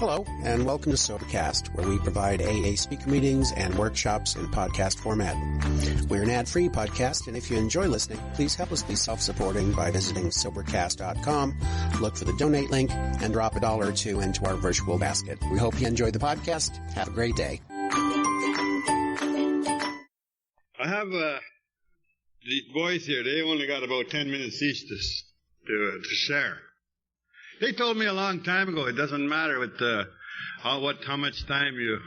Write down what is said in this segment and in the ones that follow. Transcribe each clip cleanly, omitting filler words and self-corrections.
Hello, and welcome to Sobercast, where we provide AA speaker meetings and workshops in podcast format. We're an ad-free podcast, and if you enjoy listening, please help us be self-supporting by visiting Sobercast.com, look for the donate link, and drop $1 or $2 into our virtual basket. We hope you enjoy the podcast. Have a great day. I have these boys here. They only got about 10 minutes each to share. They told me a long time ago it doesn't matter with how much time you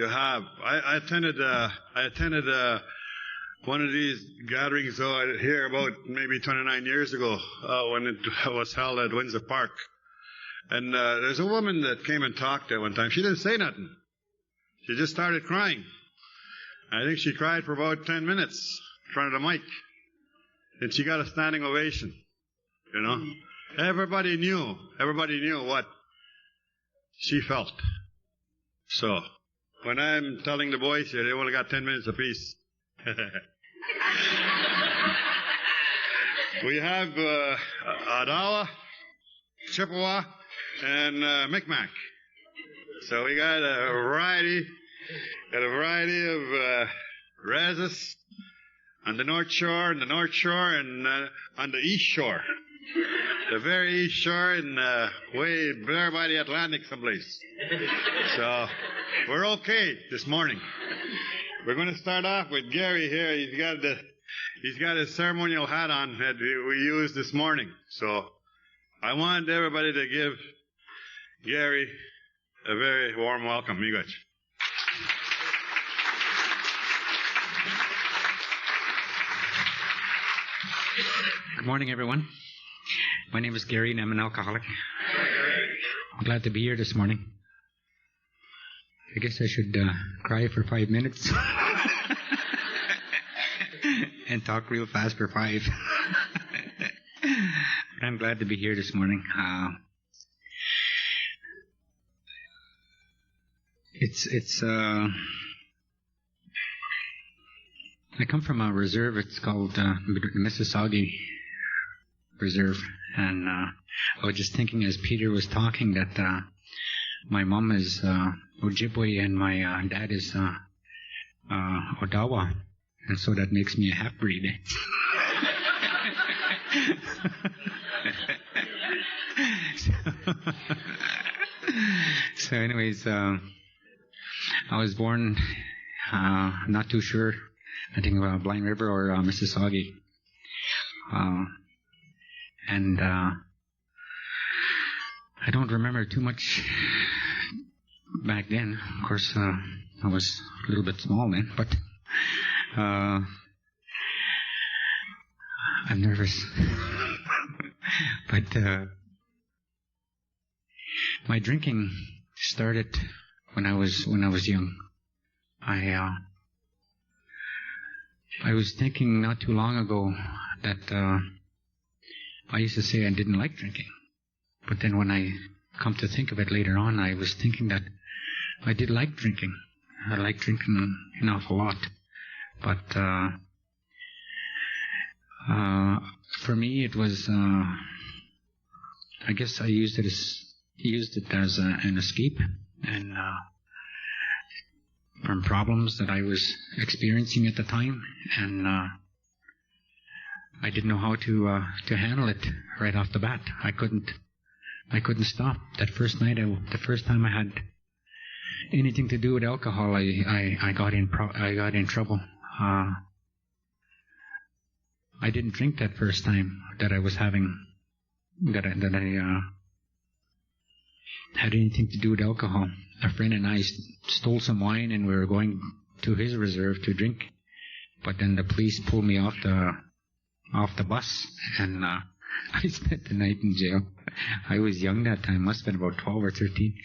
have. I attended one of these gatherings here about maybe 29 years ago when it was held at Windsor Park. And there's a woman that came and talked there one time. She didn't say nothing. She just started crying. I think she cried for about 10 minutes in front of the mic. And she got a standing ovation, you know. Everybody knew what she felt. So, when I'm telling the boys here, they only got 10 minutes apiece. We have Odawa, Chippewa, and Micmac. So we got a variety of races on the North Shore, and on the East Shore. The very East Shore and way there by the Atlantic someplace. So, we're okay this morning. We're going to start off with Gary here. He's got his ceremonial hat on that we used this morning. So, I want everybody to give Gary a very warm welcome. Miigwech. Good morning, everyone. My name is Gary, and I'm an alcoholic. I'm glad to be here this morning. I guess I should cry for 5 minutes and talk real fast for 5. But I'm glad to be here this morning. I come from a reserve. It's called the Mississauga Reserve, and I was just thinking as Peter was talking that my mom is Ojibwe and my dad is Odawa, and so that makes me a half-breed. So anyways, I was born not too sure, I think about Blind River or Mississauga. And I don't remember too much back then. Of course, I was a little bit small then, but I'm nervous. But my drinking started when I was young. I was thinking not too long ago that I used to say I didn't like drinking. But then when I come to think of it later on, I was thinking that I did like drinking. I liked drinking an awful lot. But for me, it was, I guess I used it as an escape, and from problems that I was experiencing at the time, and I didn't know how to handle it right off the bat. I couldn't stop. That first night, the first time I had anything to do with alcohol, I got in trouble. I didn't drink that first time that I was having that I had anything to do with alcohol. A friend and I stole some wine, and we were going to his reserve to drink. But then the police pulled me off the bus, and I spent the night in jail. I was young that time, must have been about 12 or 13.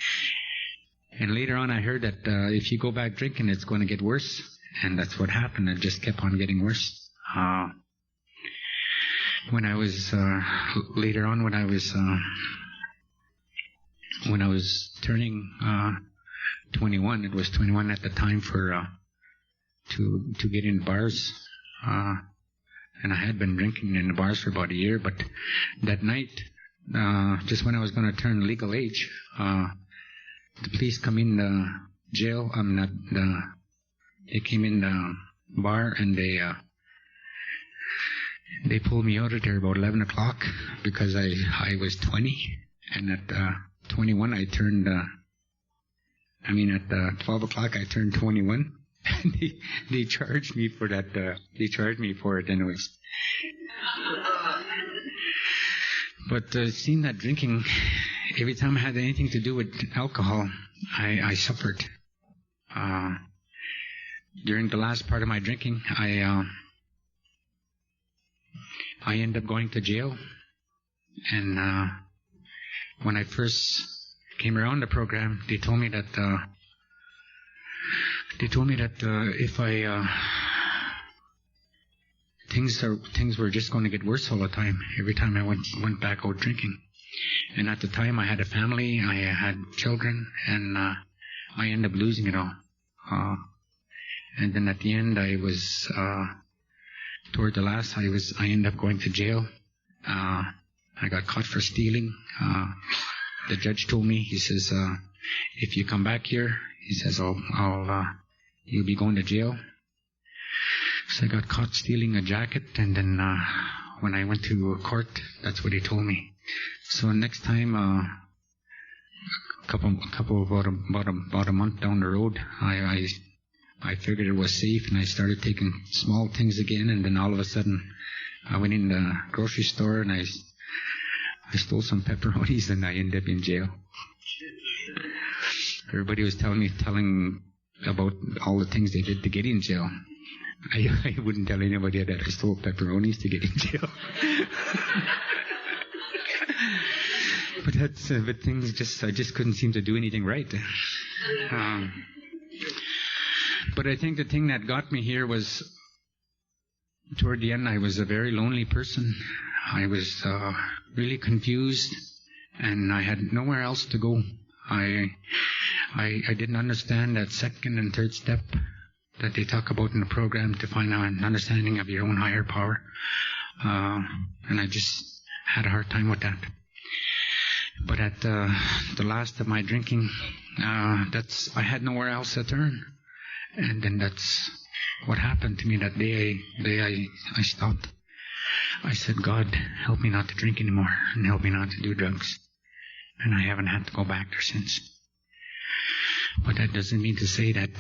And later on I heard that if you go back drinking, it's going to get worse. And that's what happened. It just kept on getting worse. When I was later on, when I was turning 21, it was 21 at the time for to get in bars. And I had been drinking in the bars for about a year, but that night, just when I was going to turn legal age, the police come in the jail. They came in the bar and they pulled me out of there about 11 o'clock because I was 20, and at 21 I turned. At 12 o'clock I turned 21. And they charged me for that. They charged me for it anyways. But seeing that drinking, every time I had anything to do with alcohol, I suffered. During the last part of my drinking, I ended up going to jail. And when I first came around the program, they told me that if I things were just going to get worse all the time. Every time I went back out drinking, and at the time I had a family, I had children, and I ended up losing it all. And then at the end, I was toward the last, I ended up going to jail. I got caught for stealing. The judge told me, he says, if you come back here, he says, you'll be going to jail. So I got caught stealing a jacket, and then when I went to court, that's what he told me. So next time, about a month down the road, I figured it was safe, and I started taking small things again, and then all of a sudden, I went in the grocery store and I stole some pepperonis, and I ended up in jail. Everybody was telling about all the things they did to get in jail. I wouldn't tell anybody that I stole pepperonis to get in jail. But things I just couldn't seem to do anything right. But I think the thing that got me here was, toward the end, I was a very lonely person. I was really confused, and I had nowhere else to go. I didn't understand that second and third step that they talk about in the program to find out an understanding of your own higher power. And I just had a hard time with that. But at the last of my drinking, I had nowhere else to turn. And then that's what happened to me that day. I stopped. I said, God, help me not to drink anymore, and help me not to do drugs. And I haven't had to go back there since. But that doesn't mean to say that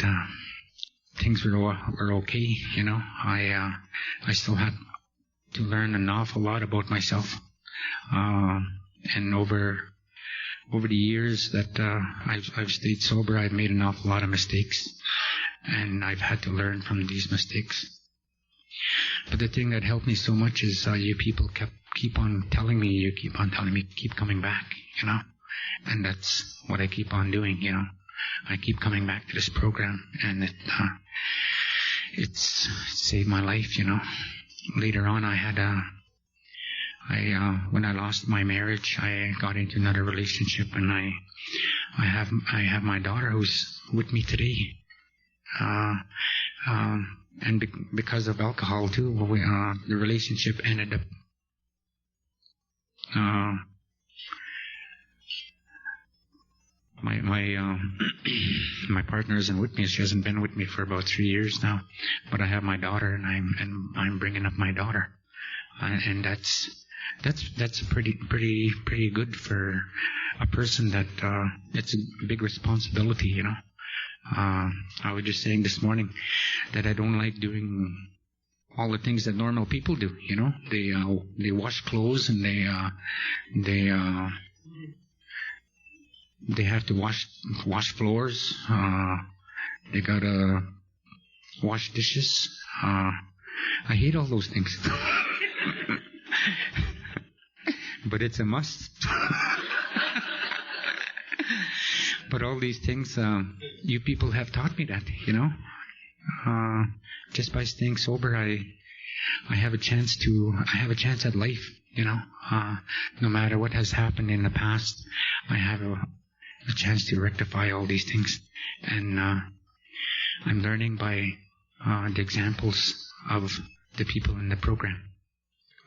things were okay, you know. I still had to learn an awful lot about myself. And over the years that I've stayed sober, I've made an awful lot of mistakes. And I've had to learn from these mistakes. But the thing that helped me so much is you people keep on telling me, keep coming back, you know. And that's what I keep on doing, you know. I keep coming back to this program, and it's saved my life, you know. Later on, when I lost my marriage, I got into another relationship, and I have my daughter who's with me today. And because of alcohol too, the relationship ended up. My partner isn't with me. She hasn't been with me for about 3 years now. But I have my daughter, and I'm bringing up my daughter, and that's pretty good for a person that it's a big responsibility, you know. I was just saying this morning that I don't like doing all the things that normal people do, you know. They wash clothes, and they have to wash floors. They gotta wash dishes. I hate all those things. But it's a must. But all these things, you people have taught me that, you know. Just by staying sober, I have a chance at life, you know. No matter what has happened in the past, I have a chance to rectify all these things. And I'm learning by the examples of the people in the program.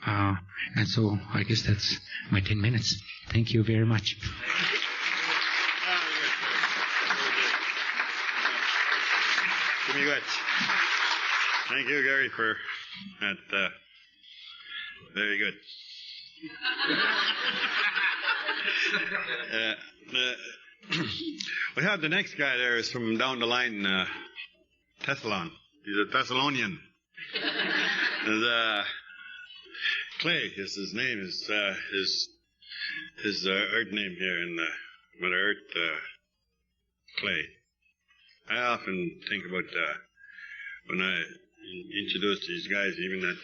And so I guess that's my 10 minutes. Thank you very much. Give me that. Thank you, Gary, for that. Very good. We have the next guy there is from down the line, Thessalon. He's a Thessalonian. Clay is his name. His earth name here in Mother Earth, Clay. I often think about when I introduce these guys, even at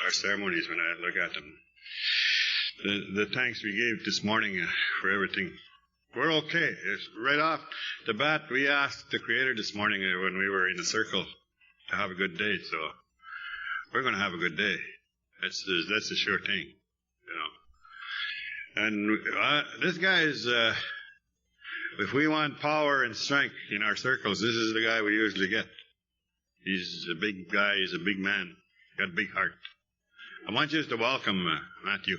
our ceremonies, when I look at them. The thanks we gave this morning for everything. We're okay. It's right off the bat, we asked the Creator this morning when we were in the circle to have a good day, so we're going to have a good day. That's a sure thing, you know. And this guy is, if we want power and strength in our circles, this is the guy we usually get. He's a big guy, he's a big man, got a big heart. I want you to welcome Matthew.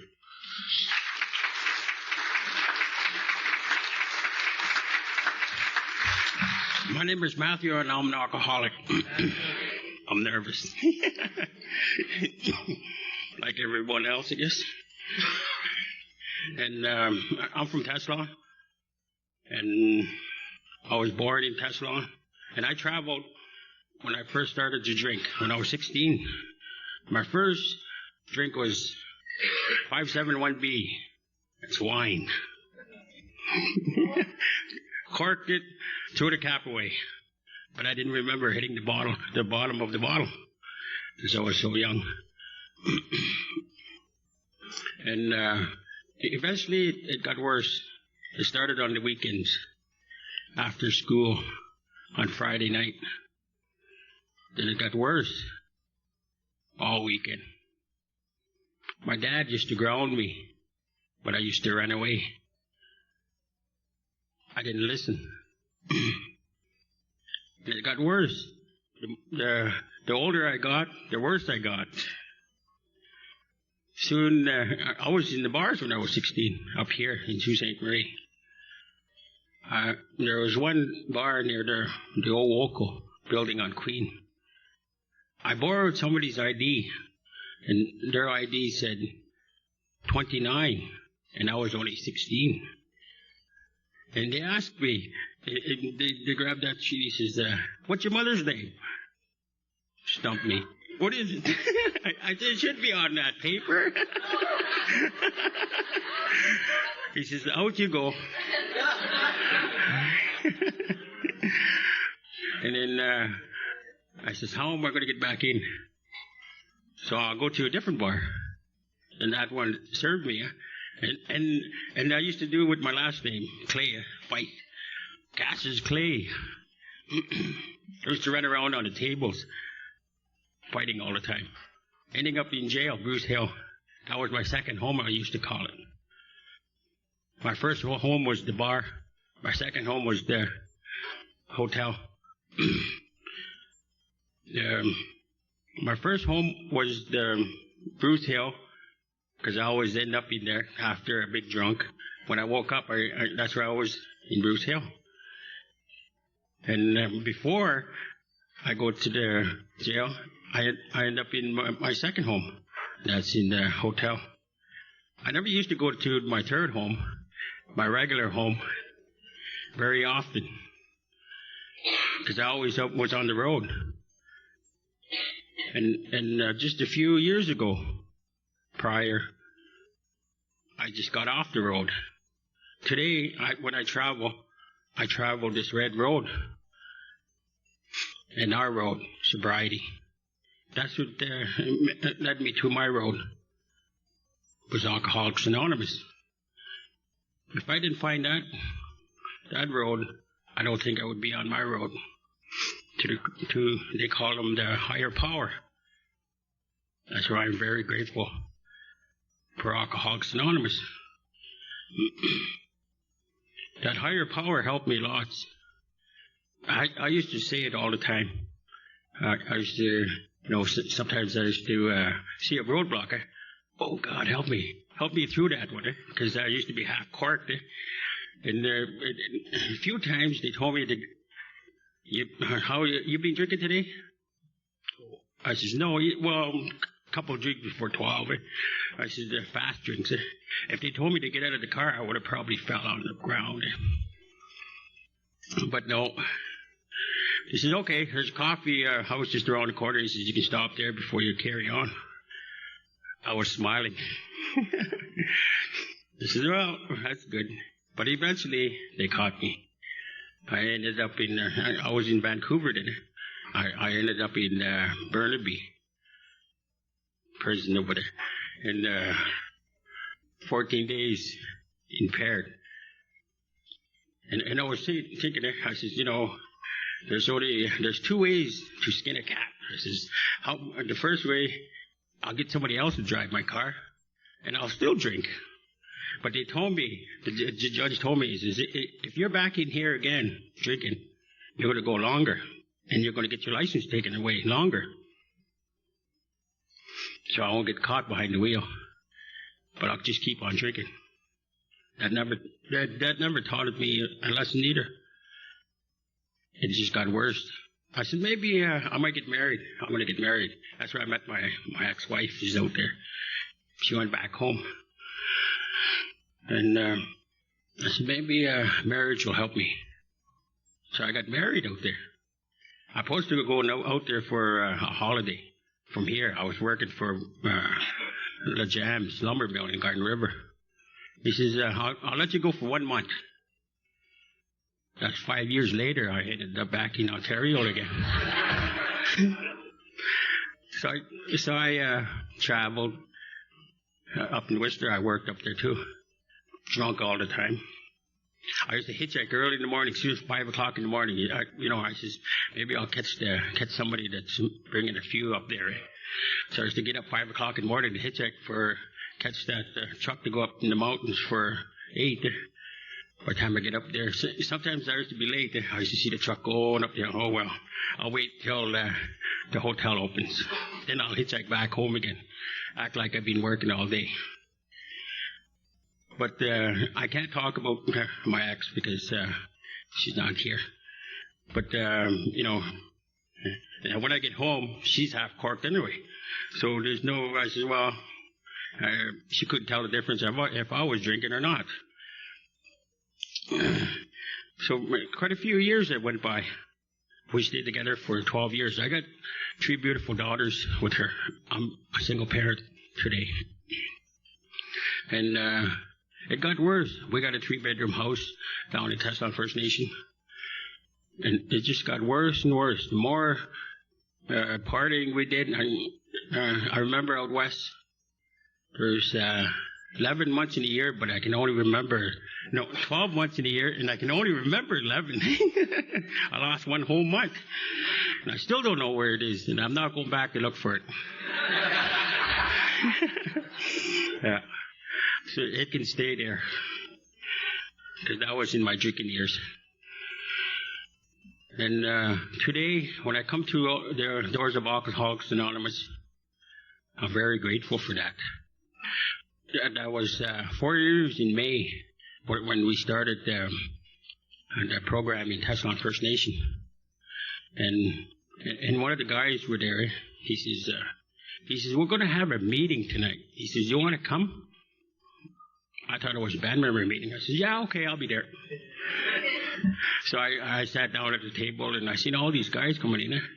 My name is Matthew, and I'm an alcoholic. I'm nervous. Like everyone else, I guess. And I'm from Thessalon. And I was born in Thessalon. And I traveled when I first started to drink, when I was 16. My first drink was 571B. It's wine. Corked it, threw the cap away. But I didn't remember hitting the bottom of the bottle, because I was so young. And eventually it got worse. It started on the weekends, after school, on Friday night. Then it got worse all weekend. My dad used to ground me, but I used to run away. I didn't listen. It got worse. The older I got, the worse I got. Soon, I was in the bars when I was 16, up here in Sault Ste. Marie. There was one bar near the old Woco building on Queen. I borrowed somebody's ID, and their ID said 29, and I was only 16. And they asked me, they grabbed that sheet, he says, what's your mother's name? Stumped me. What is it? I said, it should be on that paper. He says, out you go. And then I says, how am I going to get back in? So I'll go to a different bar. And that one served me. And I used to do it with my last name, Clay, fight. Cass's Clay. I used to run around on the tables, fighting all the time. Ending up in jail, Bruce Hill. That was my second home, I used to call it. My first home was the bar. My second home was the hotel. My first home was the Bruce Hill, because I always end up in there after a big drunk. When I woke up, that's where I was, in Bruce Hill. And before I go to the jail, I end up in my second home. That's in the hotel. I never used to go to my third home, my regular home, very often, because I always was on the road. And just a few years ago, prior, I just got off the road. Today, when I travel this red road. And our road, sobriety. That's what led me to my road, was Alcoholics Anonymous. If I didn't find that road, I don't think I would be on my road. They call them the higher power. That's why I'm very grateful for Alcoholics Anonymous. That higher power helped me lots. I used to say it all the time. I used to, sometimes I used to see a roadblock. Oh, God, help me through that one, because I used to be half corked. And a few times they told me You been drinking today? I says, no, well, a couple of drinks before 12. I says, they're fast drinks. If they told me to get out of the car, I would have probably fell on the ground. But no. He says, okay, there's coffee. I was just around the corner. He says, you can stop there before you carry on. I was smiling. He says, well, that's good. But eventually, they caught me. I ended up in, I was in Vancouver then. I ended up in Burnaby prison over there. And 14 days impaired. And I was thinking, I says, you know, there's two ways to skin a cat. I says, the first way, I'll get somebody else to drive my car, and I'll still drink. But they told me, the judge told me, he says, if you're back in here again drinking, you're going to go longer, and you're going to get your license taken away longer. So I won't get caught behind the wheel, but I'll just keep on drinking. That never taught me a lesson either. It just got worse. I said, maybe I might get married. I'm going to get married. That's where I met my ex-wife. She's out there. She went back home. And I said, maybe marriage will help me. So I got married out there. I was supposed to go out there for a holiday from here. I was working for La Jam's lumber mill in Garden River. He says, I'll let you go for 1 month. That's 5 years later, I ended up back in Ontario again. So I traveled up in Worcester. I worked up there too. Drunk all the time. I used to hitchhike early in the morning, soon as 5 o'clock in the morning. I says, maybe I'll catch somebody that's bringing a few up there. So I used to get up 5 o'clock in the morning to hitchhike catch that truck to go up in the mountains for 8. By the time I get up there, sometimes I used to be late. I used to see the truck going up there. Oh, well, I'll wait till the hotel opens. Then I'll hitchhike back home again. Act like I've been working all day. But I can't talk about my ex because she's not here. But, when I get home, she's half corked anyway. So there's no, I said, well, she couldn't tell the difference if I was drinking or not. So quite a few years that went by. We stayed together for 12 years. I got 3 beautiful daughters with her. I'm a single parent today. And it got worse. We got a 3-bedroom house down in Tesla First Nation. And it just got worse and worse. The more partying we did, I remember out west, there's 11 months in a year, but I can only remember, 12 months in a year, and I can only remember 11. I lost 1 whole month. And I still don't know where it is, and I'm not going back to look for it. Yeah. So it can stay there. Because that was in my drinking years. And today, when I come to the doors of Alcoholics Anonymous, I'm very grateful for that. That was 4 years in May when we started the program in Tesla First Nation. And one of the guys were there. He says, we're going to have a meeting tonight. He says, you want to come? I thought it was a band member meeting. I said, yeah, okay, I'll be there. So I sat down at the table and I seen all these guys coming in there.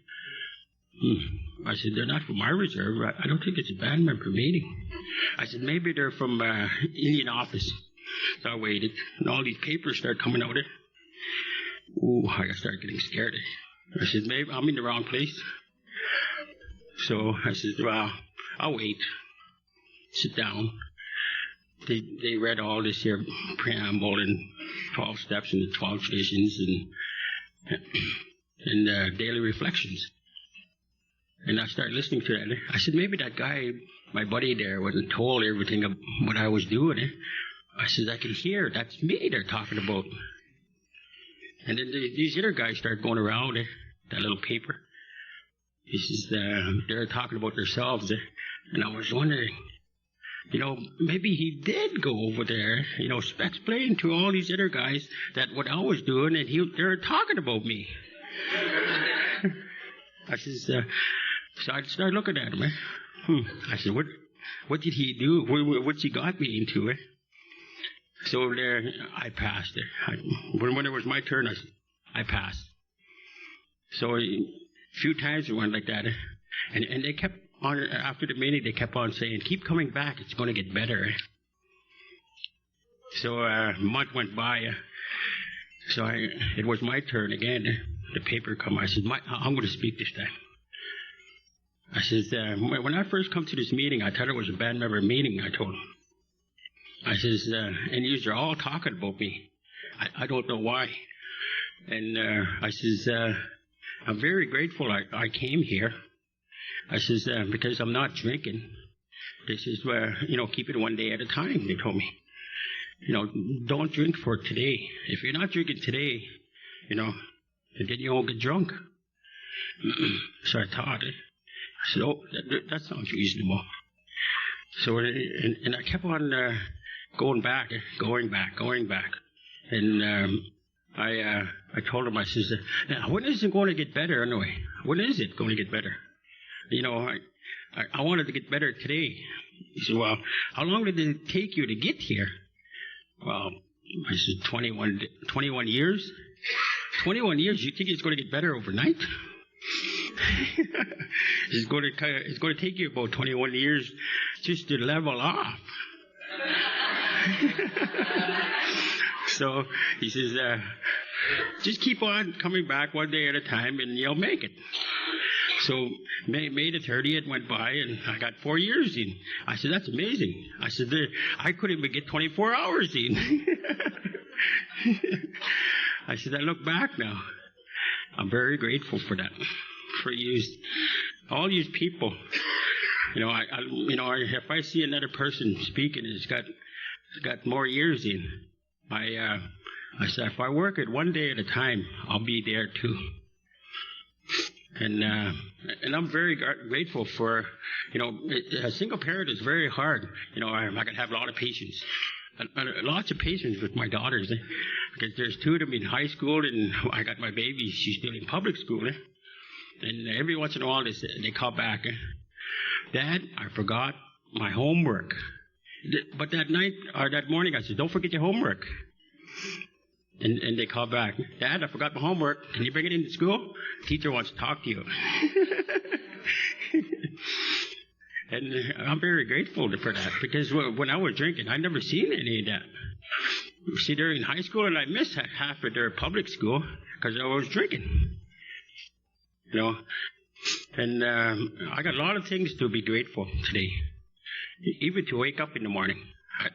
I said, they're not from my reserve. I don't think it's a band member meeting. I said, maybe they're from Indian office. So I waited, and all these papers started coming out of it. Ooh, I started getting scared. I said, maybe I'm in the wrong place. So I said, well, I'll wait. Sit down. They read all this here preamble and 12 steps and the 12 traditions and daily reflections. And I started listening to that. I said, maybe that guy, my buddy there, wasn't told everything of what I was doing. I said, I can hear. That's me they're talking about. And then these other guys started going around that little paper. He says, they're talking about themselves. And I was wondering, maybe he did go over there, explain to all these other guys that what I was doing, and they're talking about me. I says, so I started looking at him. I said, what did he do? What's he got me into? So there, I passed it. When it was my turn, I passed. So a few times it went like that. And they kept on, after the meeting, they kept on saying, keep coming back, it's going to get better. So a month went by. So it was my turn again. The paper come. I said, I'm going to speak this time. I says, when I first come to this meeting, I thought it was a band member meeting, I told him. I says, and you're all talking about me. I don't know why. And I says, I'm very grateful I came here. I says, because I'm not drinking. They says, well, keep it one day at a time, they told me. Don't drink for today. If you're not drinking today, then you won't get drunk. So I thought, I said, oh, that sounds reasonable. So, and I kept on going back. And I told him, I says, now, when is it going to get better anyway? When is it going to get better? I wanted to get better today. He said, well, how long did it take you to get here? Well, I said, 21 years? 21 years? You think it's going to get better overnight? It's going to take you about 21 years just to level off. So he says, just keep on coming back one day at a time and you'll make it. So May the 30th went by and I got 4 years in. I said, that's amazing. I said, I couldn't even get 24 hours in. I said, I look back now. I'm very grateful for that. For all these people. If I see another person speaking that's got more years in, I said, if I work it one day at a time, I'll be there too. And I'm very grateful for, a single parent is very hard. I can have a lot of patience. Lots of patience with my daughters. Because there's two of them in high school and I got my baby, she's still in public school. And every once in a while they call back, Dad, I forgot my homework. But that night, or that morning, I said, don't forget your homework. And they call back, Dad, I forgot my homework. Can you bring it into school? Teacher wants to talk to you. And I'm very grateful for that, because when I was drinking, I never seen any of that. See, they're in high school, and I missed half of their public school because I was drinking. And I got a lot of things to be grateful today. Even to wake up in the morning,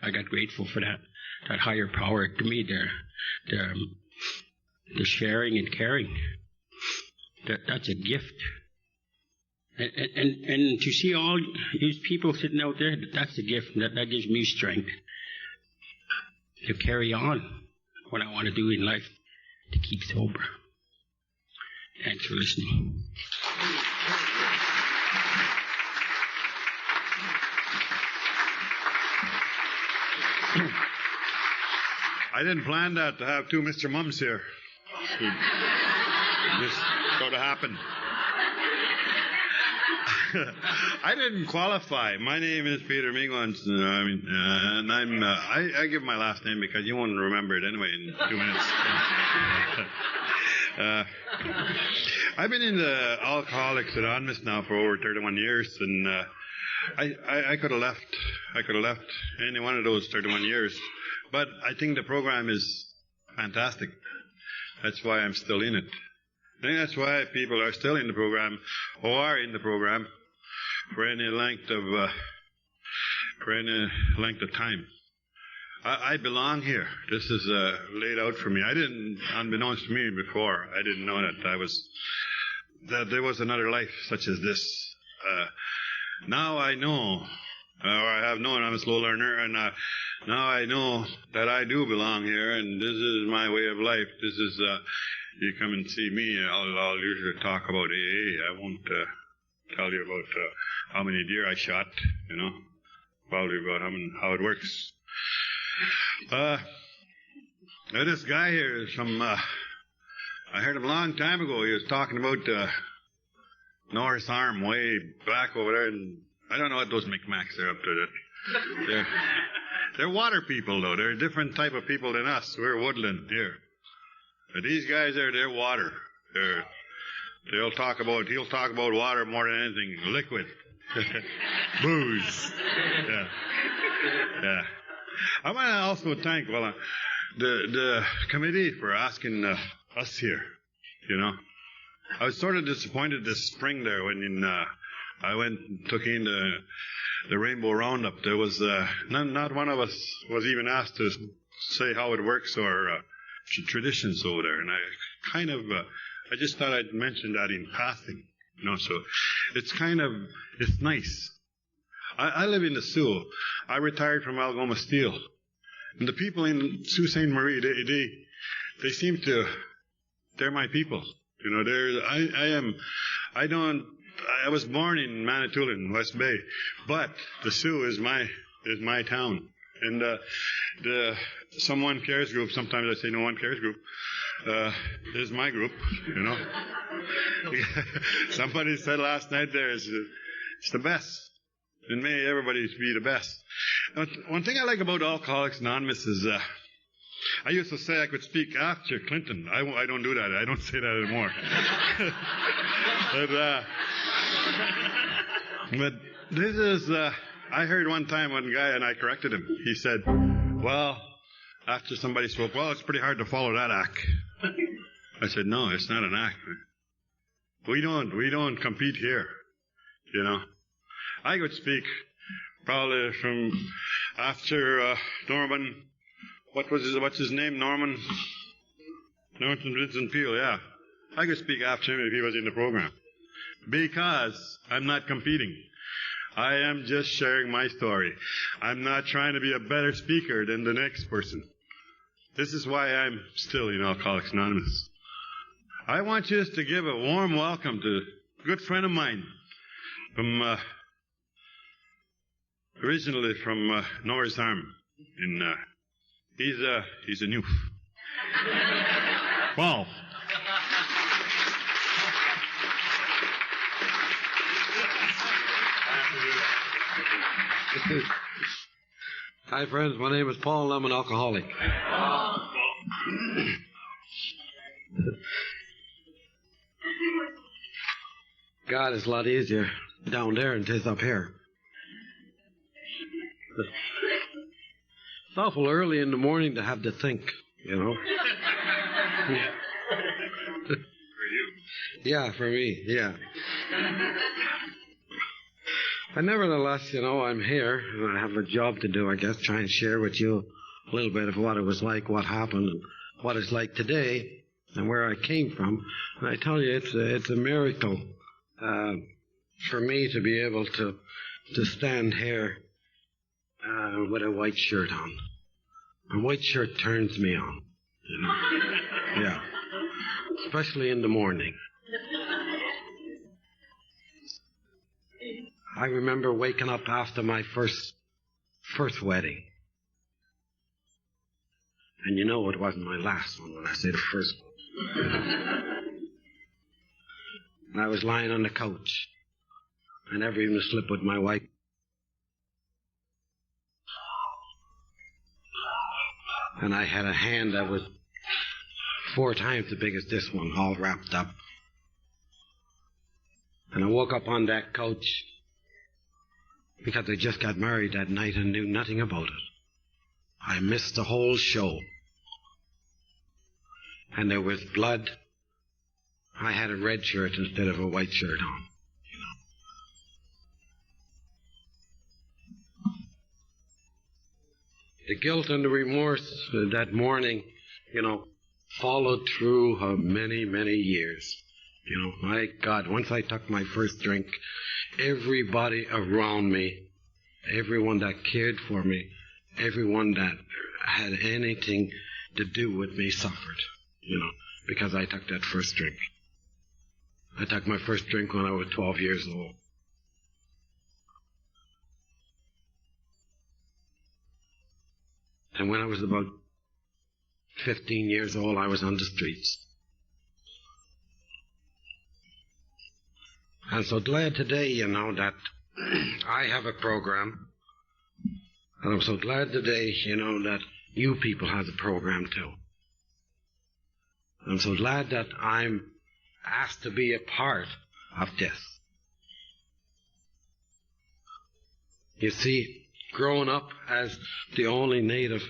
I got grateful for that higher power. To me, the sharing and caring. That's a gift. And to see all these people sitting out there, that's a gift. That gives me strength to carry on what I want to do in life, to keep sober. Thanks for listening. I didn't plan that, to have two Mr. Mums here. Just sort of happened. I didn't qualify. My name is Peter Mingons, and I give my last name because you won't remember it anyway in 2 minutes. I've been in the Alcoholics Anonymous now for over 31 years, and I could have left. I could have left any one of those 31 years, but I think the program is fantastic. That's why I'm still in it. I think that's why people are still in the program, or are in the program, for any length of time. I belong here. This is laid out for me. I didn't, unbeknownst to me before, I didn't know that there was another life such as this. Now I know, or I have known, I'm a slow learner, and now I know that I do belong here, and this is my way of life. This is, you come and see me, I'll usually talk about AA. I won't tell you about how many deer I shot, probably about how it works. This guy here is from I heard him a long time ago. He was talking about North Arm way back over there, and I don't know what those Micmacs are up to. They're water people, though. They're a different type of people than us. We're woodland here. But these guys they're water. He'll talk about water more than anything. Liquid. Booze. Yeah. I want to also thank the committee for asking us here. You know, I was sort of disappointed this spring there when I went and took in the Rainbow Roundup. There was not one of us was even asked to say how it works or traditions over there, and I just thought I'd mention that in passing. You know, so it's nice. I live in the Sault. I retired from Algoma Steel. And the people in Sault Ste. Marie, they seem to, they're my people. You know, I was born in Manitoulin, West Bay, but the Sault is my town. And the Some One Cares group, sometimes I say No One Cares group, is my group, you know. Somebody said last night it's the best. And may everybody be the best. One thing I like about Alcoholics Anonymous is I used to say I could speak after Clinton. I don't do that. I don't say that anymore. But this is, I heard one time one guy, and I corrected him. He said, well, after somebody spoke, well, it's pretty hard to follow that act. I said, no, it's not an act. We don't compete here, you know. I could speak probably from after Norman. What's his name? Norman Vincent Peale. Yeah, I could speak after him if he was in the program, because I'm not competing. I am just sharing my story. I'm not trying to be a better speaker than the next person. This is why I'm still in Alcoholics Anonymous. I want you to give a warm welcome to a good friend of mine from. Originally from North Arm, and he's a newf. Paul. Hi, friends. My name is Paul, and I'm an alcoholic. God, it's a lot easier down there than it is up here. It's awful early in the morning to have to think, you know. Yeah, for me, yeah. But nevertheless, I'm here, and I have a job to do, I guess, try and share with you a little bit of what it was like, what happened, and what it's like today, and where I came from. And I tell you, it's a miracle for me to be able to stand here with a white shirt on. A white shirt turns me on, Yeah. Especially in the morning. I remember waking up after my first wedding. And it wasn't my last one when I say the first one. And I was lying on the couch. I never even slept with my wife. And I had a hand that was 4 times the big as this one, all wrapped up. And I woke up on that couch because I just got married that night and knew nothing about it. I missed the whole show. And there was blood. I had a red shirt instead of a white shirt on. The guilt and the remorse that morning, followed through many, many years. My God, once I took my first drink, everybody around me, everyone that cared for me, everyone that had anything to do with me suffered, because I took that first drink. I took my first drink when I was 12 years old. And when I was about 15 years old, I was on the streets. I'm so glad today, you know, that I have a program. And I'm so glad today, you know, that you people have a program too. I'm so glad that I'm asked to be a part of this. You see, growing up as the only native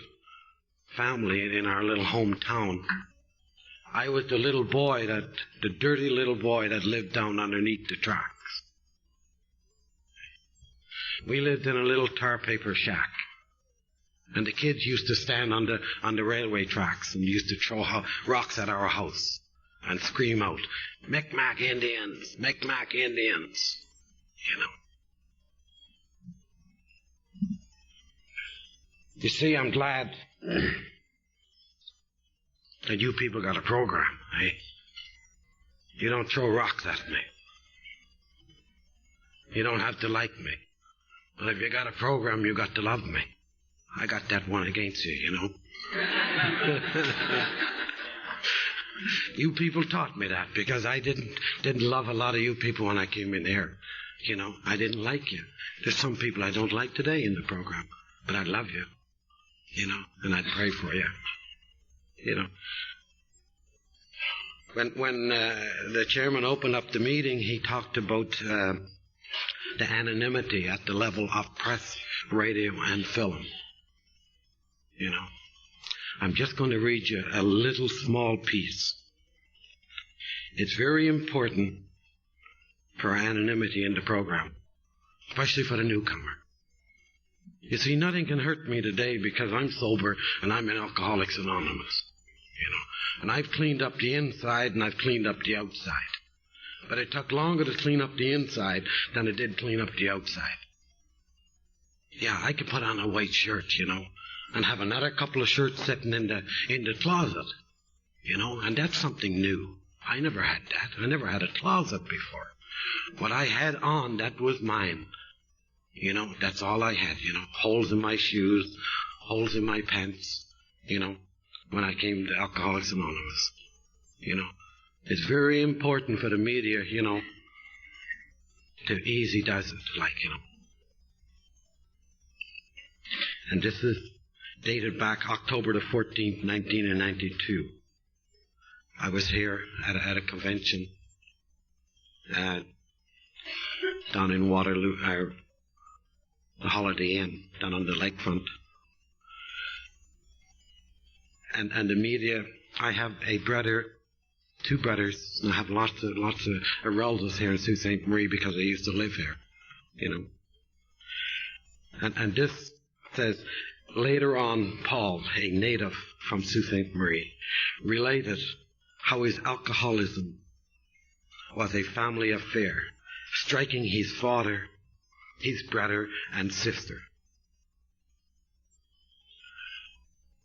family in our little hometown, I was the dirty little boy that lived down underneath the tracks. We lived in a little tar paper shack. And the kids used to stand on the railway tracks and used to throw rocks at our house and scream out, "Micmac Indians, Micmac Indians," you know. You see, I'm glad that you people got a program, eh? You don't throw rocks at me. You don't have to like me. But if you got a program, you got to love me. I got that one against you, you know. You people taught me that because I didn't love a lot of you people when I came in here. You know, I didn't like you. There's some people I don't like today in the program, but I love you. You know, and I'd pray for you. You know. When the chairman opened up the meeting, he talked about the anonymity at the level of press, radio, and film. You know, I'm just going to read you a little small piece. It's very important for anonymity in the program, especially for the newcomer. You see, nothing can hurt me today because I'm sober and I'm in Alcoholics Anonymous. You know, and I've cleaned up the inside and I've cleaned up the outside. But it took longer to clean up the inside than it did clean up the outside. Yeah, I could put on a white shirt, you know, and have another couple of shirts sitting in the closet, you know, and that's something new. I never had that. I never had a closet before. What I had on, that was mine. You know, that's all I had, you know, holes in my shoes, holes in my pants, you know, when I came to Alcoholics Anonymous. You know, it's very important for the media, you know, to easy does it, like, you know. And this is dated back October the 14th, 1992. I was here at a convention down in Waterloo, the Holiday Inn down on the lakefront. And the media, I have a brother, two brothers, and I have lots of relatives here in Sault Ste. Marie because I used to live here, you know. And this says, later on, Paul, a native from Sault Ste. Marie, related how his alcoholism was a family affair, striking his father, his brother, and sister.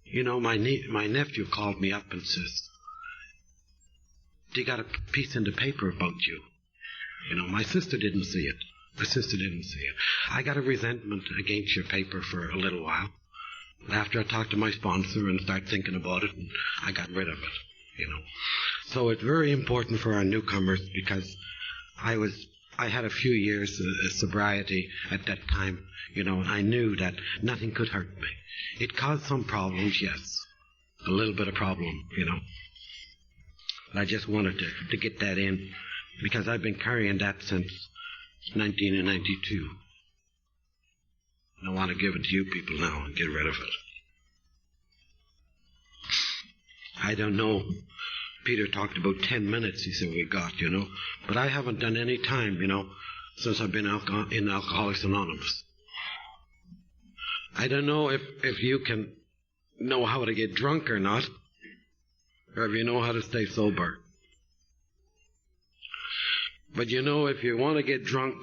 You know, my nephew called me up and says, "They got a piece in the paper about you." You know, my sister didn't see it. I got a resentment against your paper for a little while. After I talked to my sponsor and started thinking about it, and I got rid of it, you know. So it's very important for our newcomers because I had a few years of sobriety at that time, you know, and I knew that nothing could hurt me. It caused some problems, yes, a little bit of problem, you know. But I just wanted to get that in because I've been carrying that since 1992. And I want to give it to you people now and get rid of it. I don't know. Peter talked about 10 minutes, he said, we got, you know. But I haven't done any time, you know, since I've been in Alcoholics Anonymous. I don't know if you can know how to get drunk or not, or if you know how to stay sober. But you know, if you want to get drunk,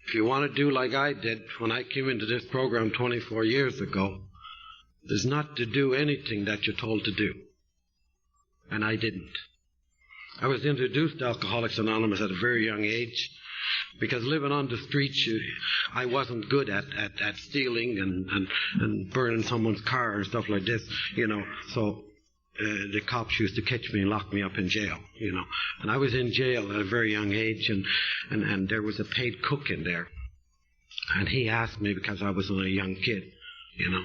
if you want to do like I did when I came into this program 24 years ago, there's not to do anything that you're told to do. And I didn't. I was introduced to Alcoholics Anonymous at a very young age because living on the streets, I wasn't good at stealing and burning someone's car and stuff like this, you know. So the cops used to catch me and lock me up in jail, you know. And I was in jail at a very young age, and there was a paid cook in there. And he asked me, because I was a young kid, you know,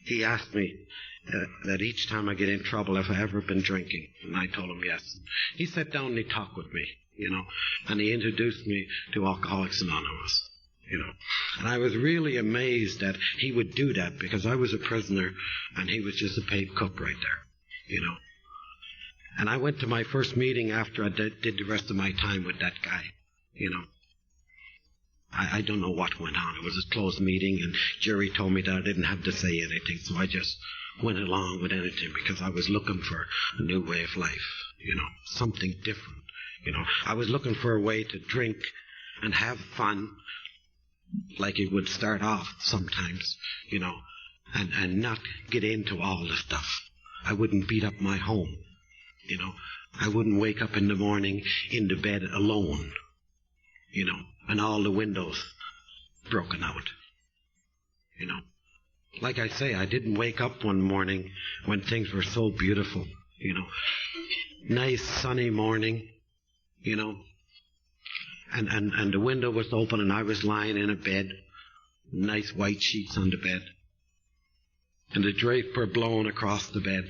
he asked me that each time I get in trouble, if I ever been drinking. And I told him yes. He sat down and he talked with me, you know, and he introduced me to Alcoholics Anonymous, you know. And I was really amazed that he would do that, because I was a prisoner and he was just a paid cook right there, you know. And I went to my first meeting after I did the rest of my time with that guy, you know. I don't know what went on. It was a closed meeting, and Jerry told me that I didn't have to say anything, so I just went along with anything because I was looking for a new way of life, you know, something different, you know. I was looking for a way to drink and have fun like it would start off sometimes, you know, and not get into all the stuff. I wouldn't beat up my home, you know. I wouldn't wake up in the morning in the bed alone, you know, and all the windows broken out, you know. Like I say, I didn't wake up one morning when things were so beautiful, you know. Nice sunny morning, you know, and the window was open and I was lying in a bed, nice white sheets on the bed, and the drape were blowing across the bed,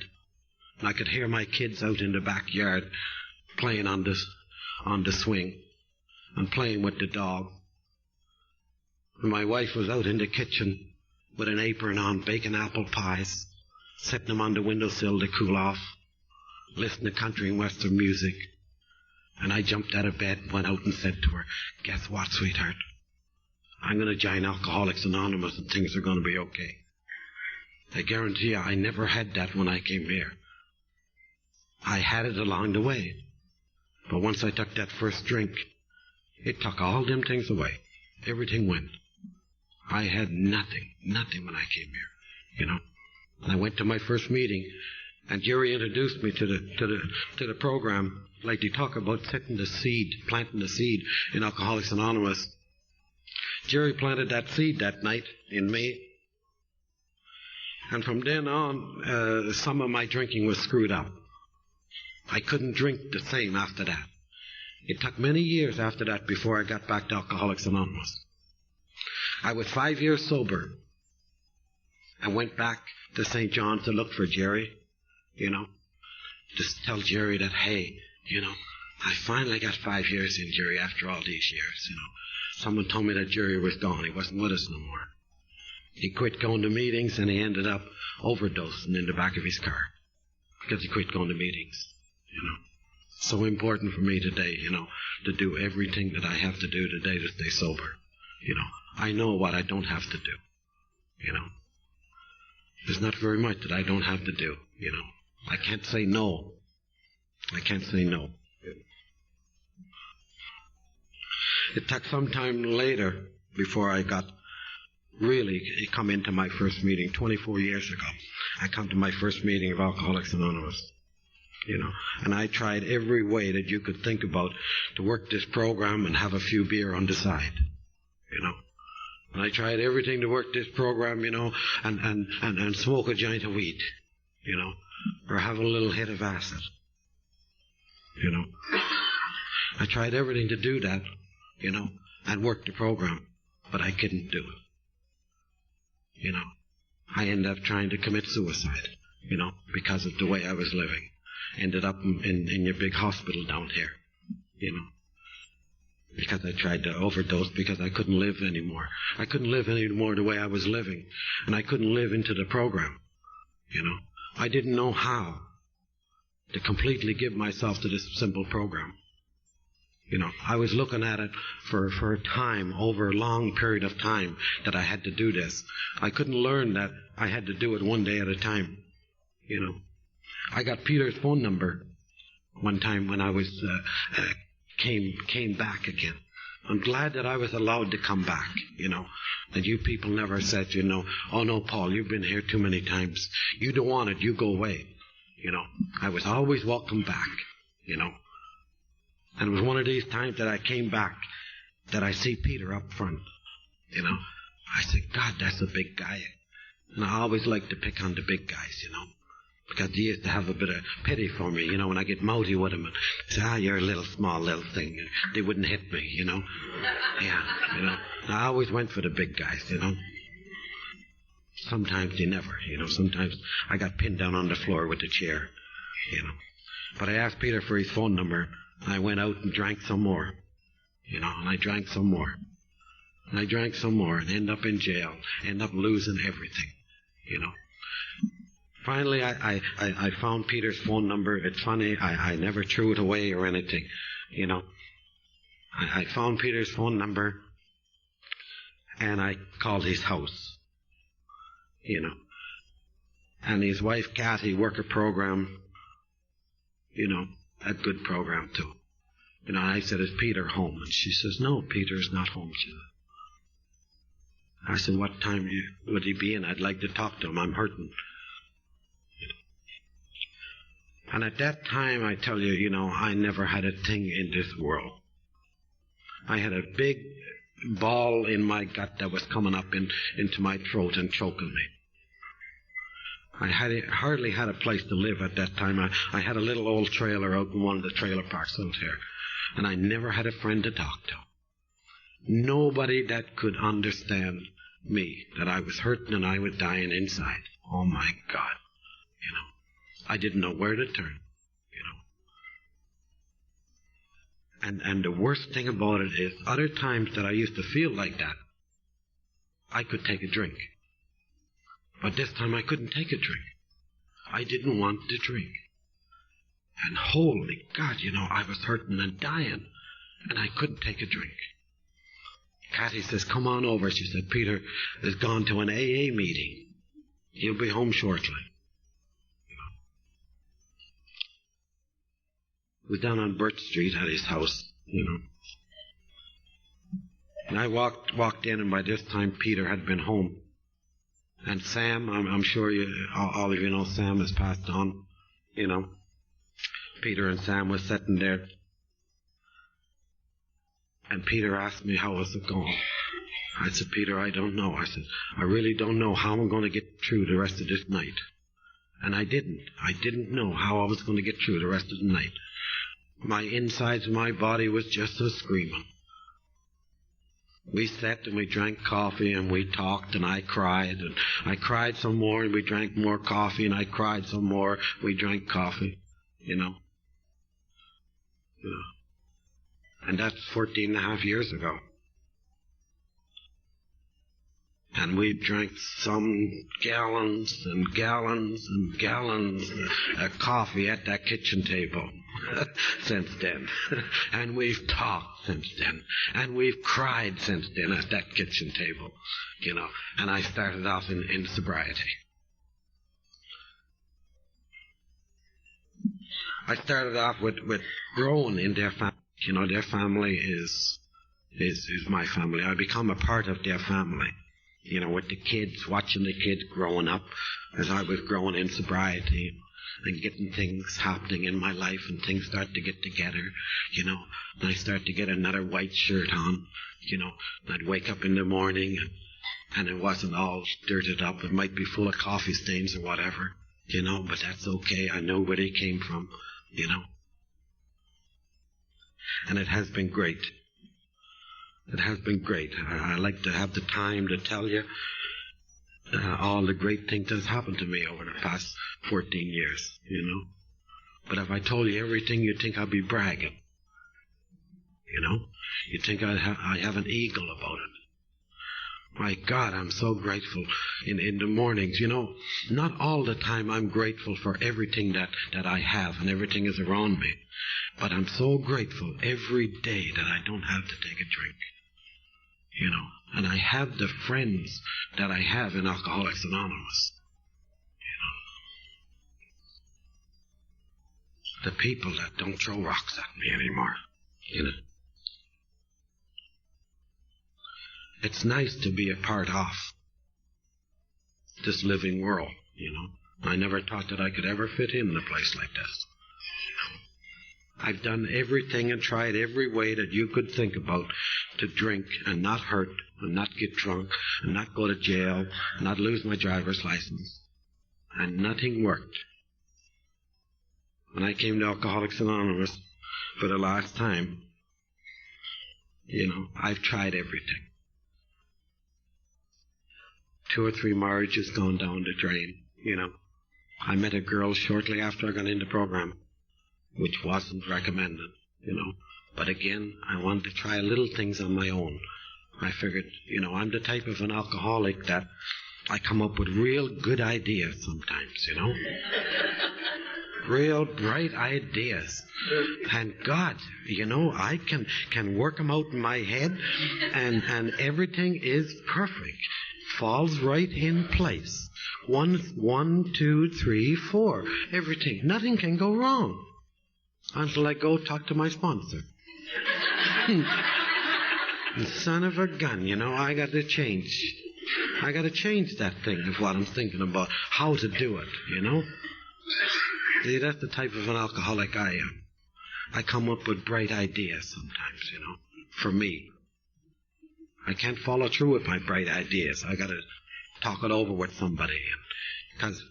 and I could hear my kids out in the backyard playing on the swing and playing with the dog. And my wife was out in the kitchen with an apron on, baking apple pies, setting them on the windowsill to cool off, listening to country and western music. And I jumped out of bed, went out and said to her, "Guess what, sweetheart? I'm going to join Alcoholics Anonymous and things are going to be okay." I guarantee you I never had that when I came here. I had it along the way. But once I took that first drink, it took all them things away. Everything went. I had nothing when I came here, you know. And I went to my first meeting, and Jerry introduced me to the program, like they talk about setting the seed, planting the seed in Alcoholics Anonymous. Jerry planted that seed that night in me, and from then on, some of my drinking was screwed up. I couldn't drink the same after that. It took many years after that before I got back to Alcoholics Anonymous. I was 5 years sober. I went back to St. John's to look for Jerry, you know, just tell Jerry that, hey, you know, I finally got 5 years in, Jerry, after all these years, you know. Someone told me that Jerry was gone. He wasn't with us no more. He quit going to meetings, and he ended up overdosing in the back of his car because he quit going to meetings, you know. So important for me today, you know, to do everything that I have to do today to stay sober. You know, I know what I don't have to do, you know. There's not very much that I don't have to do, you know. I can't say no. I can't say no. It took some time later before I got really come into my first meeting. 24 years ago, I come to my first meeting of Alcoholics Anonymous. You know, and I tried every way that you could think about to work this program and have a few beer on the side, you know. And I tried everything to work this program, you know, and smoke a joint of weed, you know, or have a little hit of acid, you know. I tried everything to do that, you know, and work the program, but I couldn't do it, you know. I ended up trying to commit suicide, you know, because of the way I was living. Ended up in your big hospital down here, you know, because I tried to overdose because I couldn't live anymore. I couldn't live anymore the way I was living, and I couldn't live into the program, you know. I didn't know how to completely give myself to this simple program. You know, I was looking at it for a time, over a long period of time, that I had to do this. I couldn't learn that I had to do it one day at a time, you know. I got Peter's phone number one time when I was came back again. I'm glad that I was allowed to come back, you know. That you people never said, you know, "Oh no, Paul, you've been here too many times. You don't want it, you go away." You know, I was always welcome back, you know. And it was one of these times that I came back that I see Peter up front, you know. I said, "God, that's a big guy." And I always like to pick on the big guys, you know. Because he used to have a bit of pity for me, you know, when I get mouthy with him. And say, you're a little thing. They wouldn't hit me, you know. Yeah, you know. I always went for the big guys, you know. Sometimes they never, you know. Sometimes I got pinned down on the floor with the chair, you know. But I asked Peter for his phone number, and I went out and drank some more, you know, and I drank some more. And I drank some more and end up in jail, end up losing everything, you know. Finally, I found Peter's phone number. It's funny, I never threw it away or anything, you know. I found Peter's phone number, and I called his house, you know. And his wife, Kathy, worked a program, you know, a good program, too. You know, I said, is Peter home? And she says, no, Peter's not home, she said. I said, what time would he be in? I'd like to talk to him. I'm hurting. And at that time, I tell you, you know, I never had a thing in this world. I had a big ball in my gut that was coming up into my throat and choking me. I hardly had a place to live at that time. I had a little old trailer out in one of the trailer parks out here. And I never had a friend to talk to. Nobody that could understand me, that I was hurting and I was dying inside. Oh, my God. You know. I didn't know where to turn, you know. And the worst thing about it is, other times that I used to feel like that, I could take a drink. But this time I couldn't take a drink. I didn't want to drink. And holy God, you know, I was hurting and dying, and I couldn't take a drink. Kathy says, come on over. She said, Peter has gone to an AA meeting. He'll be home shortly. It was down on Birch Street at his house, you know. And I walked in, and by this time Peter had been home. And Sam, I'm sure all of you know Sam has passed on, you know. Peter and Sam was sitting there. And Peter asked me, how was it going? I said, Peter, I don't know. I said, I really don't know how I'm going to get through the rest of this night. And I didn't. I didn't know how I was going to get through the rest of the night. My insides of my body was just a screaming. We sat and we drank coffee and we talked and I cried and I cried some more and we drank more coffee and I cried some more. We drank coffee, you know. And that's 14 and a half years ago. And we drank some gallons and gallons and gallons of coffee at that kitchen table since then. And we've talked since then. And we've cried since then at that kitchen table, you know. And I started off in sobriety. I started off with growing in their family. You know, their family is my family. I become a part of their family. You know, with the kids, watching the kids growing up as I was growing in sobriety and getting things happening in my life and things start to get together, you know. And I start to get another white shirt on, you know. And I'd wake up in the morning and it wasn't all dirted up. It might be full of coffee stains or whatever, you know, but that's okay. I know where they came from, you know. And it has been great. It has been great. I like to have the time to tell you all the great things that's happened to me over the past 14 years, you know. But if I told you everything, you'd think I'd be bragging, you know. You'd think I have an eagle about it. My God, I'm so grateful in the mornings, you know. Not all the time I'm grateful for everything that I have and everything is around me. But I'm so grateful every day that I don't have to take a drink. You know, and I have the friends that I have in Alcoholics Anonymous. You know, the people that don't throw rocks at me anymore. You know, it's nice to be a part of this living world. You know, I never thought that I could ever fit in a place like this. I've done everything and tried every way that you could think about to drink and not hurt and not get drunk and not go to jail and not lose my driver's license. And nothing worked. when I came to Alcoholics Anonymous for the last time, I've tried everything. 2 or 3 marriages gone down the drain, I met a girl shortly after I got into the program, which wasn't recommended, But again, I wanted to try little things on my own. I figured, I'm the type of an alcoholic that I come up with real good ideas sometimes, Real bright ideas. And God, I can work them out in my head, and everything is perfect. Falls right in place. 1, 2, 3, 4. Everything. Nothing can go wrong. Until I go talk to my sponsor. Son of a gun, I got to change. I got to change that thing of what I'm thinking about. How to do it, See, that's the type of an alcoholic I am. I come up with bright ideas sometimes, for me. I can't follow through with my bright ideas. I got to talk it over with somebody. Because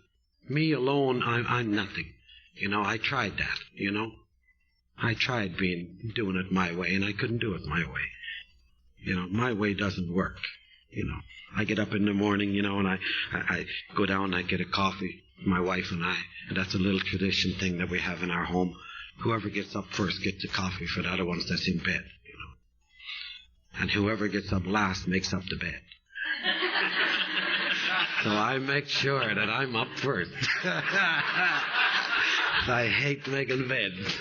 me alone, I'm nothing. I tried that, I tried doing it my way, and I couldn't do it my way. My way doesn't work. I get up in the morning, and I go down and I get a coffee, my wife and I. And that's a little tradition thing that we have in our home. Whoever gets up first gets the coffee for the other ones that's in bed, And whoever gets up last makes up the bed. So I make sure that I'm up first. I hate making beds.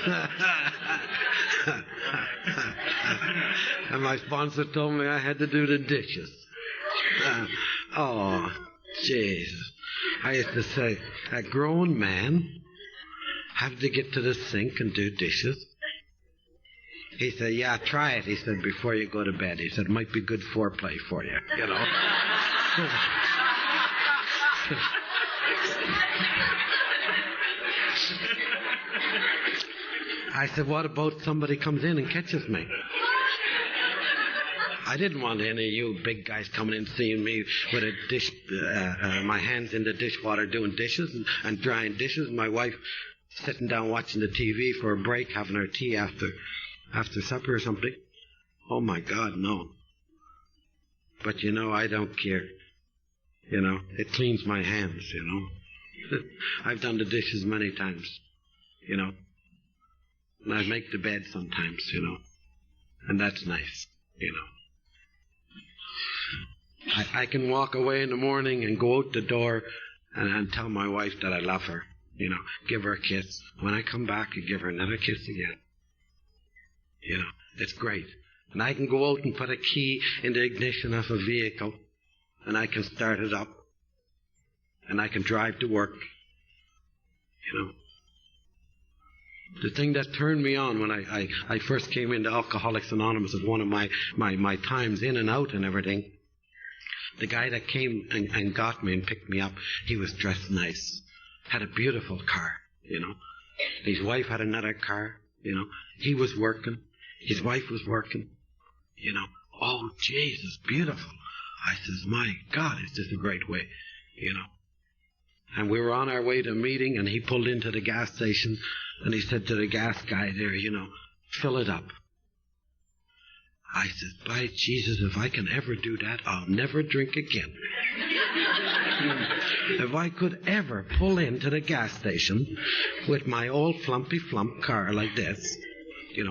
And my sponsor told me I had to do the dishes. Oh, jeez. I used to say, a grown man have to get to the sink and do dishes. He said, yeah, try it, he said, before you go to bed. He said, it might be good foreplay for you, I said, what about somebody comes in and catches me? I didn't want any of you big guys coming in seeing me with a dish, my hands in the dishwater doing dishes and drying dishes. My wife sitting down watching the TV for a break, having her tea after supper or something. Oh, my God, no. But, I don't care. It cleans my hands, I've done the dishes many times, And I make the bed sometimes, And that's nice, I can walk away in the morning and go out the door and tell my wife that I love her, give her a kiss. When I come back, I give her another kiss again. It's great. And I can go out and put a key in the ignition of a vehicle, and I can start it up, and I can drive to work, The thing that turned me on when I first came into Alcoholics Anonymous at one of my times in and out and everything, the guy that came and got me and picked me up, he was dressed nice, had a beautiful car, His wife had another car, He was working, his wife was working, Oh, Jesus, beautiful. I says, my God, is this a great way, And we were on our way to a meeting, and he pulled into the gas station, and he said to the gas guy there, fill it up. I said, by Jesus, if I can ever do that, I'll never drink again. If I could ever pull into the gas station with my old flumpy flump car like this,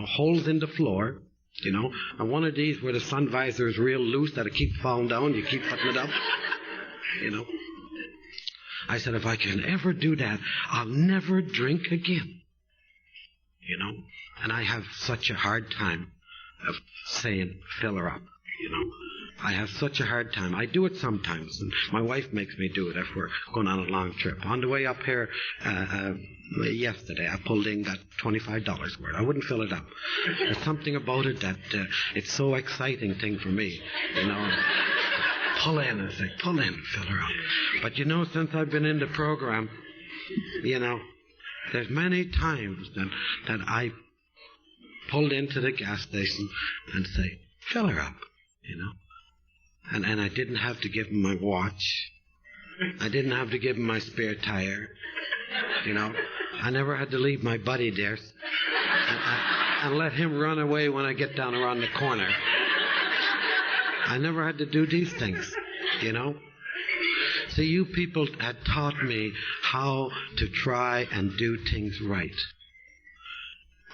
holes in the floor, and one of these where the sun visor is real loose that it keeps falling down, you keep putting it up, I said, if I can ever do that, I'll never drink again. And I have such a hard time of saying, fill her up, I have such a hard time. I do it sometimes, and my wife makes me do it if we're going on a long trip. On the way up here yesterday, I pulled in, got $25 worth. I wouldn't fill it up. There's something about it that it's so exciting thing for me, Pull in, I say, pull in, fill her up. But since I've been in the program, there's many times that I pulled into the gas station and say, fill her up, And I didn't have to give him my watch. I didn't have to give him my spare tire. I never had to leave my buddy there and let him run away when I get down around the corner. I never had to do these things, you know. See, you people had taught me how to try and do things right.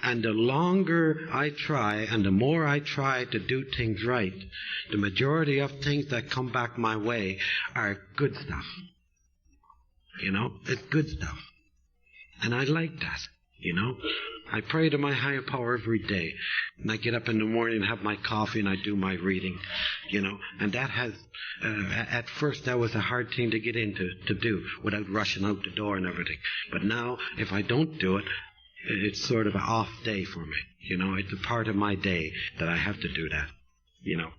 And the longer I try and the more I try to do things right, the majority of things that come back my way are good stuff. You know, it's good stuff. And I like that, you know. I pray to my higher power every day. And I get up in the morning and have my coffee and I do my reading, you know. And that has, at first that was a hard thing to get into, to do, without rushing out the door and everything. But now, if I don't do it, it's sort of an off day for me, you know. It's a part of my day that I have to do that, you know.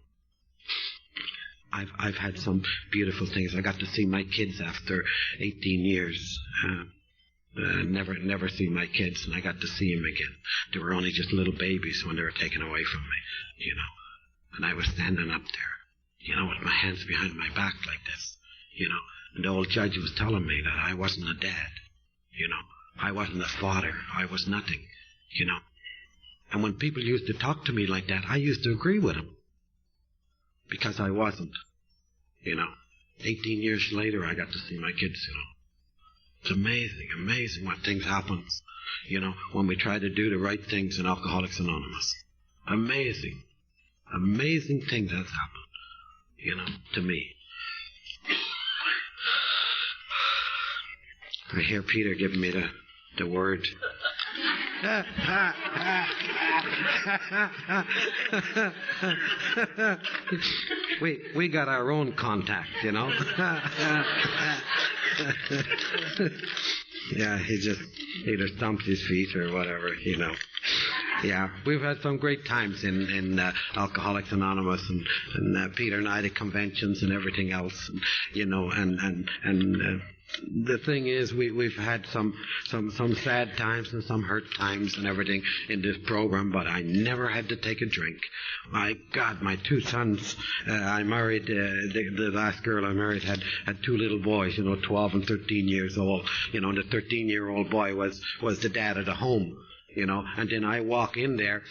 I've had some beautiful things. I got to see my kids after 18 years. Never seen my kids, and I got to see them again. They were only just little babies when they were taken away from me, you know. And I was standing up there, you know, with my hands behind my back like this, you know. And the old judge was telling me that I wasn't a dad, you know. I wasn't a father. I was nothing, you know. And when people used to talk to me like that, I used to agree with them. Because I wasn't, you know. 18 years later, I got to see my kids, you know. It's amazing, amazing what things happen, you know, when we try to do the right things in Alcoholics Anonymous. Amazing, amazing things that's happened, you know, to me. I hear Peter giving me the word. We got our own contact, you know. Yeah, he just either stomps his feet or whatever, you know. Yeah, we've had some great times in Alcoholics Anonymous, and Peter and I, the conventions and everything else, and, you know, and the thing is, we've had some sad times and some hurt times and everything in this program, but I never had to take a drink. My God, my two sons, I married, the last girl I married had two little boys, you know, 12 and 13 years old, you know, and the 13-year-old boy was the dad of the home, you know, and then I walk in there,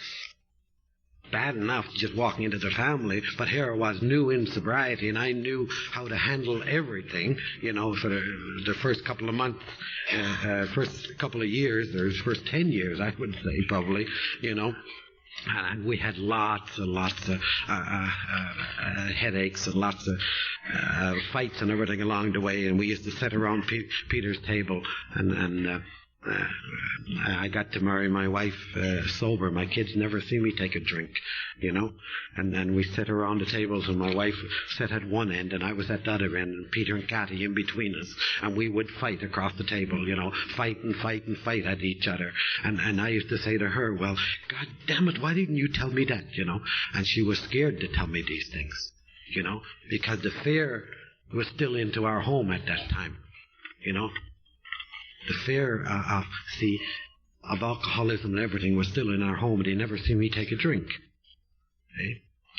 bad enough just walking into the family, but here I was new in sobriety, and I knew how to handle everything, you know, for the first couple of months, first couple of years, or first 10 years, I would say, probably, you know. And we had lots and lots of headaches and lots of fights and everything along the way, and we used to sit around Peter's table, and I got to marry my wife sober. My kids never see me take a drink, you know. And then we sat around the tables, and my wife sat at one end, and I was at the other end, and Peter and Kathy in between us. And we would fight across the table, you know, fight at each other. And I used to say to her, well, God damn it, why didn't you tell me that, you know? And she was scared to tell me these things, you know, because the fear was still into our home at that time, you know. The fear of alcoholism and everything was still in our home, and they never see me take a drink. Eh?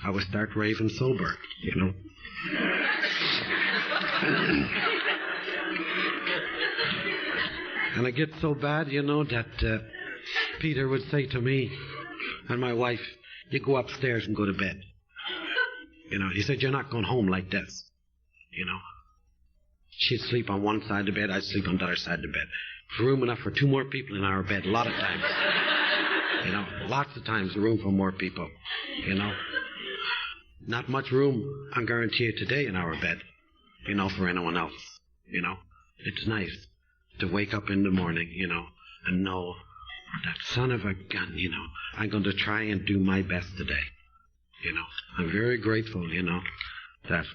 I would start raving sober, you know. And it gets so bad, you know, that Peter would say to me and my wife, you go upstairs and go to bed. You know, he said, you're not going home like this, you know. She'd sleep on one side of the bed, I'd sleep on the other side of the bed. Room enough for two more people in our bed, a lot of times. You know, lots of times room for more people, you know. Not much room, I guarantee you, today in our bed, you know, for anyone else, you know. It's nice to wake up in the morning, you know, and know that son of a gun, you know, I'm going to try and do my best today, you know. I'm very grateful, you know, that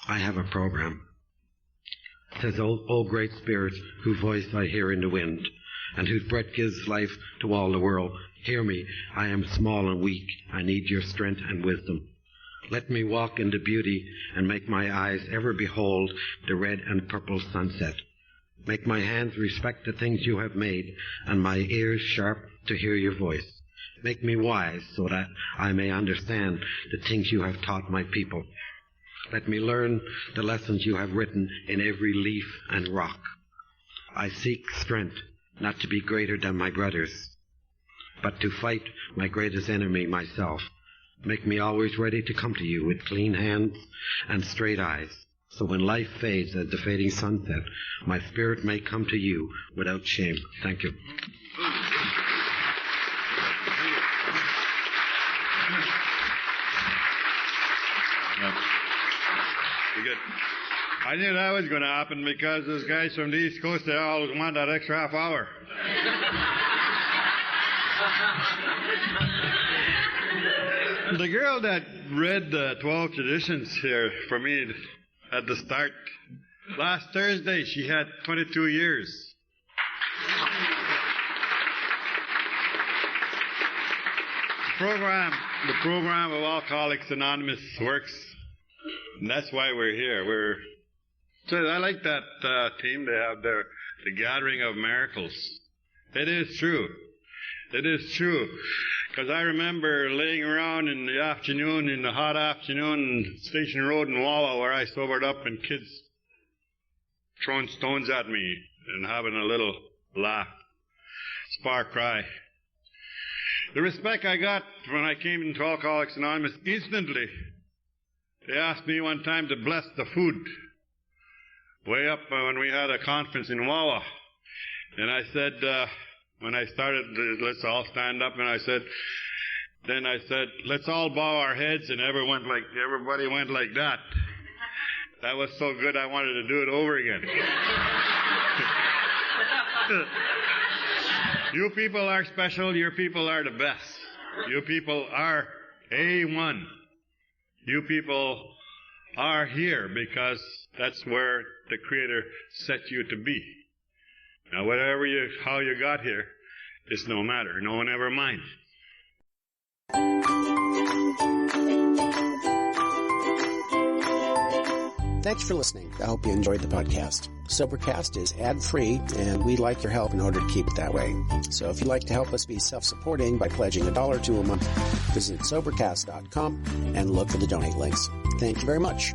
I have a program. It says, O great Spirit, whose voice I hear in the wind, and whose breath gives life to all the world, hear me, I am small and weak, I need your strength and wisdom. Let me walk in the beauty, and make my eyes ever behold the red and purple sunset. Make my hands respect the things you have made, and my ears sharp to hear your voice. Make me wise, so that I may understand the things you have taught my people. Let me learn the lessons you have written in every leaf and rock. I seek strength not to be greater than my brothers, but to fight my greatest enemy, myself. Make me always ready to come to you with clean hands and straight eyes, so when life fades at the fading sunset, my spirit may come to you without shame. Thank you. You're good. I knew that was going to happen because those guys from the East Coast, they always want that extra half hour. The girl that read the 12 traditions here for me at the start, last Thursday, she had 22 years. The program of Alcoholics Anonymous works, and that's why we're here. So I like that team. They have the gathering of miracles. It is true. It is true. Because I remember laying around in the afternoon, in the hot afternoon, Station Road in Wawa, where I sobered up, and kids throwing stones at me and having a little laugh. Spark cry. The respect I got when I came into Alcoholics Anonymous, instantly, they asked me one time to bless the food. Way up when we had a conference in Wawa. And I said, when I started, let's all stand up, and I said, let's all bow our heads, and everybody went like that. That was so good, I wanted to do it over again. You people are special. Your people are the best. You people are A1. You people are here because that's where the Creator set you to be. Now, how you got here, it's no matter. No one ever minds. Thanks for listening. I hope you enjoyed the podcast. Sobercast is ad-free, and we'd like your help in order to keep it that way. So if you'd like to help us be self-supporting by pledging $1 or $2 a month, visit Sobercast.com and look for the donate links. Thank you very much.